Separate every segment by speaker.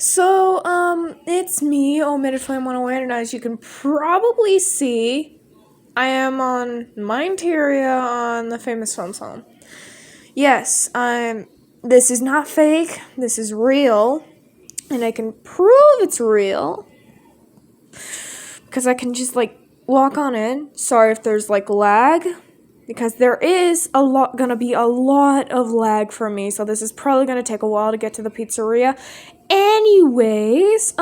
Speaker 1: It's me, Omitted Flame 108, and as you can probably see, I am on mineteria on the famous film's home. Yes, this is not fake, this is real, and I can prove it's real, because I can just, walk on in. Sorry if there's, lag, because there is gonna be a lot of lag for me, so this is probably gonna take a while to get to the pizzeria. Anyways,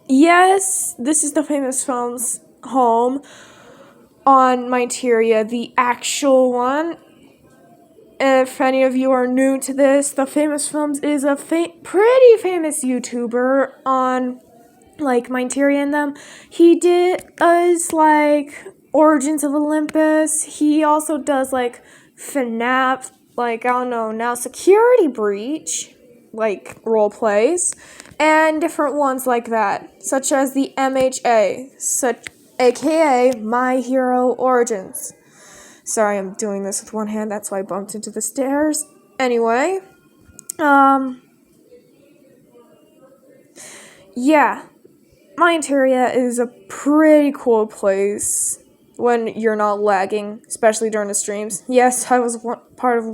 Speaker 1: yes, this is the famous film's home on mineteria, the actual one. If any of you are new to this, the famous films is a pretty famous YouTuber on mineteria and them. He does Origins of Olympus. He also does FNAF, I don't know, now Security Breach, role plays, and different ones like that, such as the MHA, aka My Hero Origins. Sorry, I'm doing this with one hand, that's why I bumped into the stairs. Anyway, yeah, mineteria is a pretty cool place when you're not lagging, especially during the streams. Yes, I was part of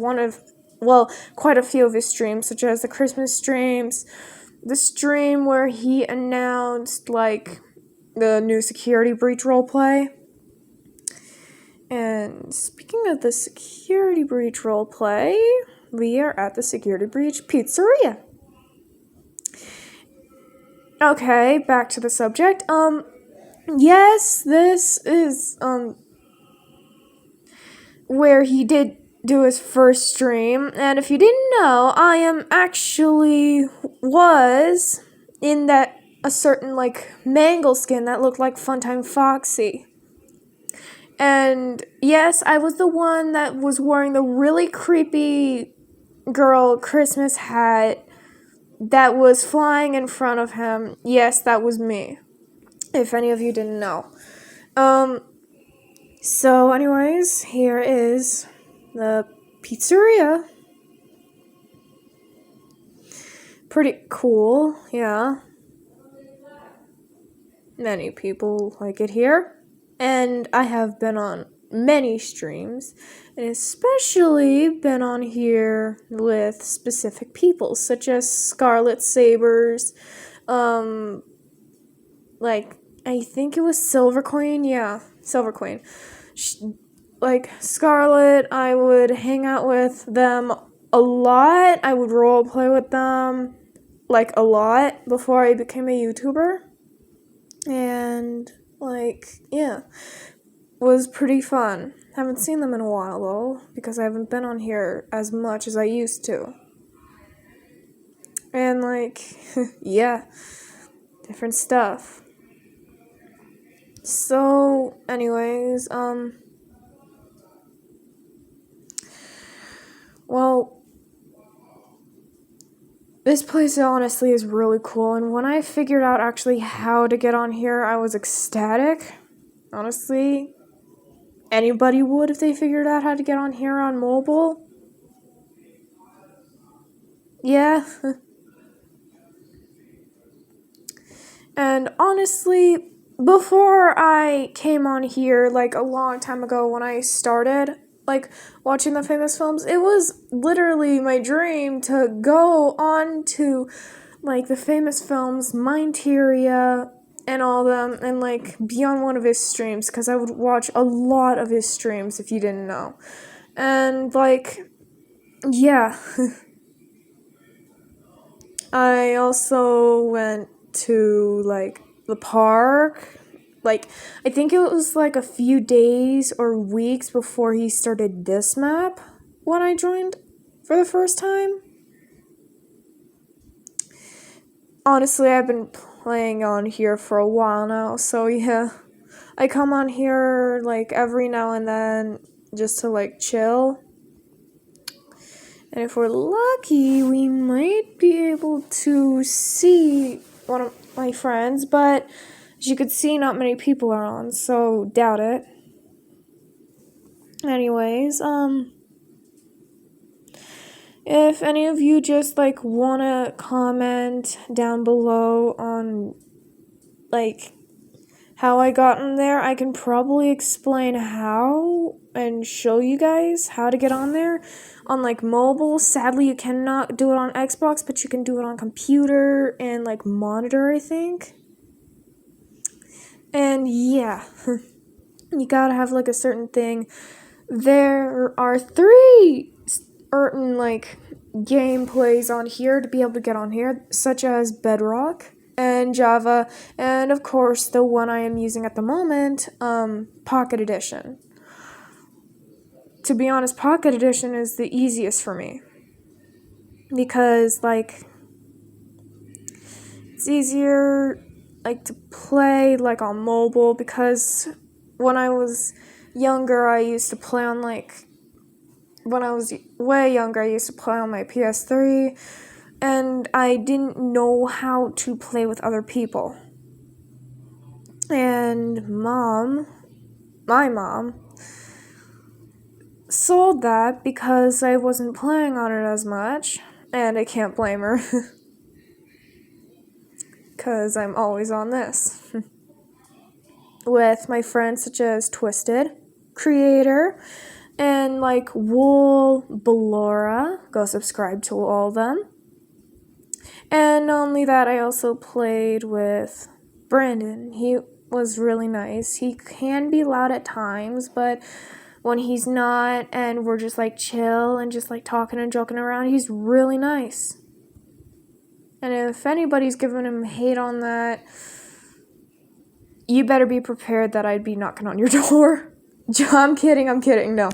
Speaker 1: quite a few of his streams, such as the Christmas streams, the stream where he announced, the new Security Breach roleplay. And speaking of the Security Breach roleplay, we are at the Security Breach Pizzeria. Okay, back to the subject. Yes, this is, where he did do his first stream, and if you didn't know, I was in a certain, mangle skin that looked like Funtime Foxy. And yes, I was the one that was wearing the really creepy girl Christmas hat that was flying in front of him. Yes, that was me, if any of you didn't know. So anyways, here is the pizzeria. Pretty cool, yeah. Many people like it here. And I have been on many streams, and especially been on here with specific people, such as Scarlet Sabers, I think it was Silver Queen, yeah, Silver Queen. Scarlet, I would hang out with them a lot, I would roleplay with them, a lot, before I became a YouTuber, and yeah, was pretty fun. Haven't seen them in a while, though, because I haven't been on here as much as I used to. And, yeah, different stuff. So, anyways, this place honestly is really cool, and when I figured out actually how to get on here, I was ecstatic. Honestly, anybody would if they figured out how to get on here on mobile. Yeah. And honestly, before I came on here, a long time ago when I started, watching the famous films, it was literally my dream to go on to, the famous films, mineteria, and all them, and, be on one of his streams, because I would watch a lot of his streams, if you didn't know. And, yeah. I also went to, the park. I think it was, a few days or weeks before he started this map when I joined for the first time. Honestly, I've been playing on here for a while now, so yeah. I come on here, every now and then just to, chill. And if we're lucky, we might be able to see one of my friends, but as you can see, not many people are on, so doubt it. Anyways, If any of you just like wanna comment down below on like how I got in there, I can probably explain how and show you guys how to get on there on like mobile. Sadly, you cannot do it on Xbox, but you can do it on computer and like monitor, I think. And yeah, you gotta have like a certain thing. There are 3 certain like gameplays on here to be able to get on here, such as Bedrock and Java, and of course the one I am using at the moment, Pocket Edition. To be honest, Pocket Edition is the easiest for me because like it's easier like to play like on mobile, because when I was younger I used to play on like when I was way younger I used to play on my PS3, and I didn't know how to play with other people. And my mom sold that because I wasn't playing on it as much, and I can't blame her. Because I'm always on this. With my friends such as Twisted, Creator, and like Wool, Ballora. Go subscribe to all of them. And not only that, I also played with Brandon. He was really nice. He can be loud at times, but when he's not and we're just like chill and just like talking and joking around, he's really nice. And if anybody's giving him hate on that, you better be prepared that I'd be knocking on your door. I'm kidding. No,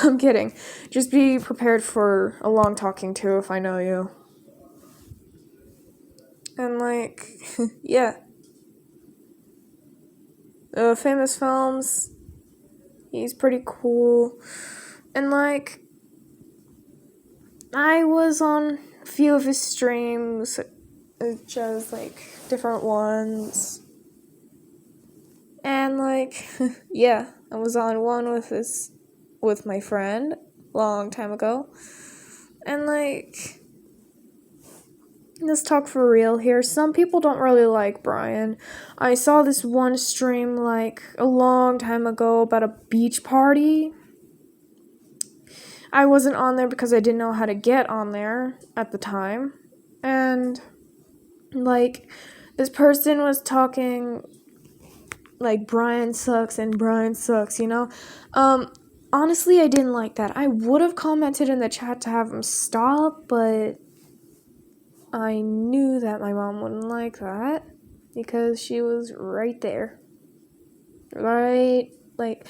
Speaker 1: I'm kidding. Just be prepared for a long talking to if I know you. And like, yeah. Famous Films, he's pretty cool. And like, I was on a few of his streams, just like different ones. And like, yeah, I was on one with my friend long time ago. And like, let's talk for real here. Some people don't really like Brian. I saw this one stream like a long time ago about a beach party. I wasn't on there because I didn't know how to get on there at the time. And like, this person was talking like Brian sucks, you know? Honestly, I didn't like that. I would have commented in the chat to have him stop, but I knew that my mom wouldn't like that because she was right there. Right, like,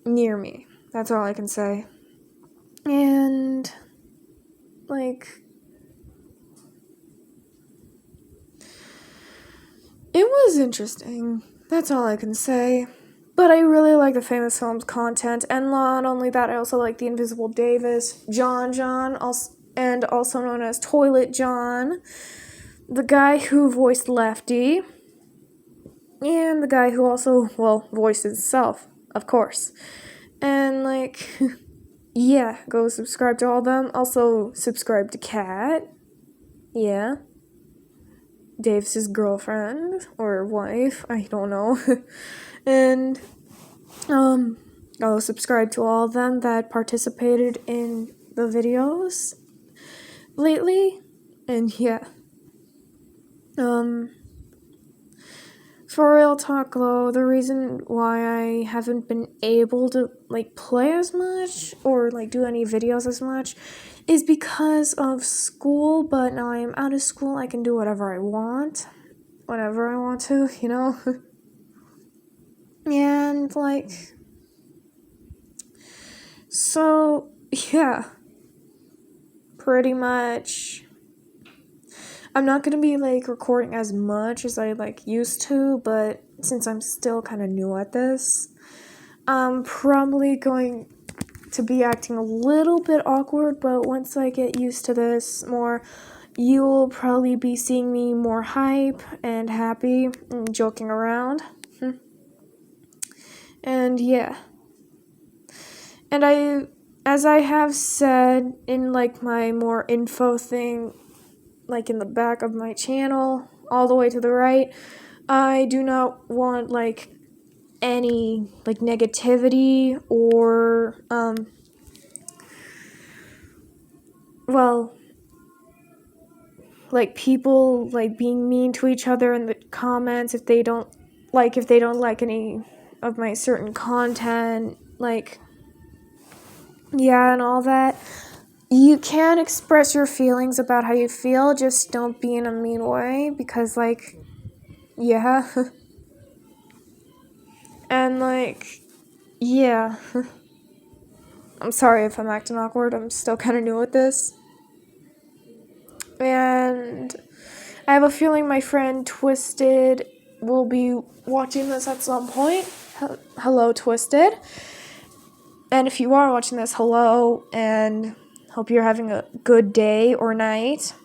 Speaker 1: near me. That's all I can say. And, like, it was interesting. That's all I can say. But I really like the Famous Films content, and not only that, I also like the Invisible Davis, John, also known as Toilet John, the guy who voiced Lefty, and the guy who also, voiced himself, of course. And like, yeah, go subscribe to all of them. Also, subscribe to Kat. Yeah. Dave's girlfriend or wife, I don't know. And I'll subscribe to all of them that participated in the videos lately. And yeah. For real talk though, the reason why I haven't been able to like play as much or like do any videos as much is because of school, but now I'm out of school, I can do whatever I want, whenever I want to, you know? And like, so yeah, pretty much. I'm not gonna be like recording as much as I like used to, but since I'm still kind of new at this, I'm probably going to be acting a little bit awkward, but once I get used to this more, you'll probably be seeing me more hype and happy and joking around. And yeah. And as I have said in like my more info thing, like in the back of my channel, all the way to the right, I do not want like any like negativity or well, like people like being mean to each other in the comments if they don't like any of my certain content, like yeah, and all that. You can express your feelings about how you feel, just don't be in a mean way, because like yeah. And like yeah. I'm sorry if I'm acting awkward, I'm still kind of new at this. And I have a feeling my friend Twisted will be watching this at some point. Hello, Twisted. And if you are watching this, hello, and hope you're having a good day or night.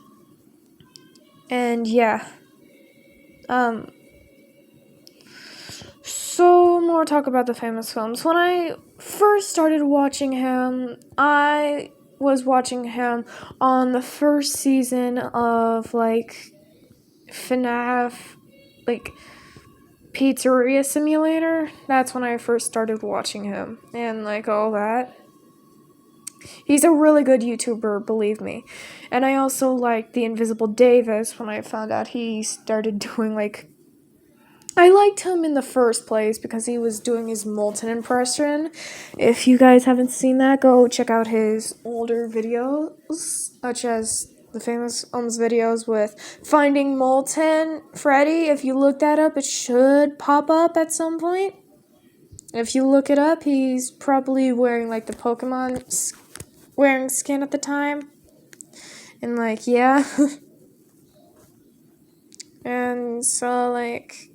Speaker 1: And yeah. So more talk about the famous films. When I first started watching him, I was watching him on the first season of like FNAF, like Pizzeria Simulator. That's when I first started watching him and like all that. He's a really good YouTuber, believe me. And I also liked The Invisible Davis when I found out he started doing like, I liked him in the first place because he was doing his Molten impression. If you guys haven't seen that, go check out his older videos, such as the famous videos with Finding Molten Freddy. If you look that up, it should pop up at some point. If you look it up, he's probably wearing like the Pokemon wearing skin at the time. And like, yeah. And so like,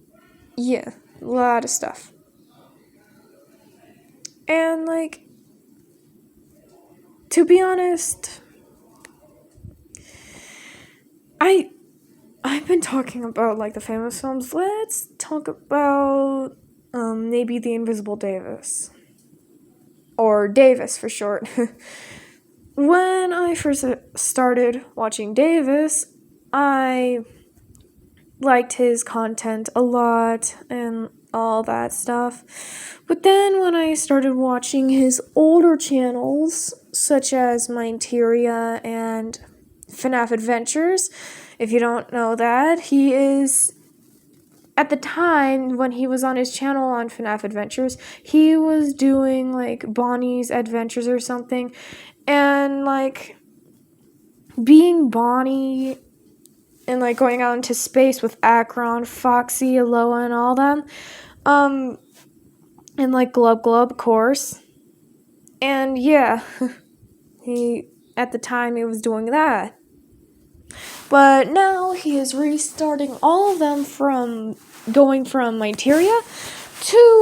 Speaker 1: yeah, a lot of stuff. And like, to be honest, I've been talking about like the famous films. Let's talk about maybe The Invisible Davis. Or Davis for short. When I first started watching Davis, I liked his content a lot and all that stuff. But then when I started watching his older channels, such as mineteria and FNAF Adventures, if you don't know that, he is, at the time when he was on his channel on FNAF Adventures, he was doing like Bonnie's Adventures or something, and like being Bonnie and like going out into space with Akron, Foxy, Aloha, and all them, and like Glub Glub, of course, and yeah, he, at the time he was doing that. But now he is restarting all of them from going from Mineteria to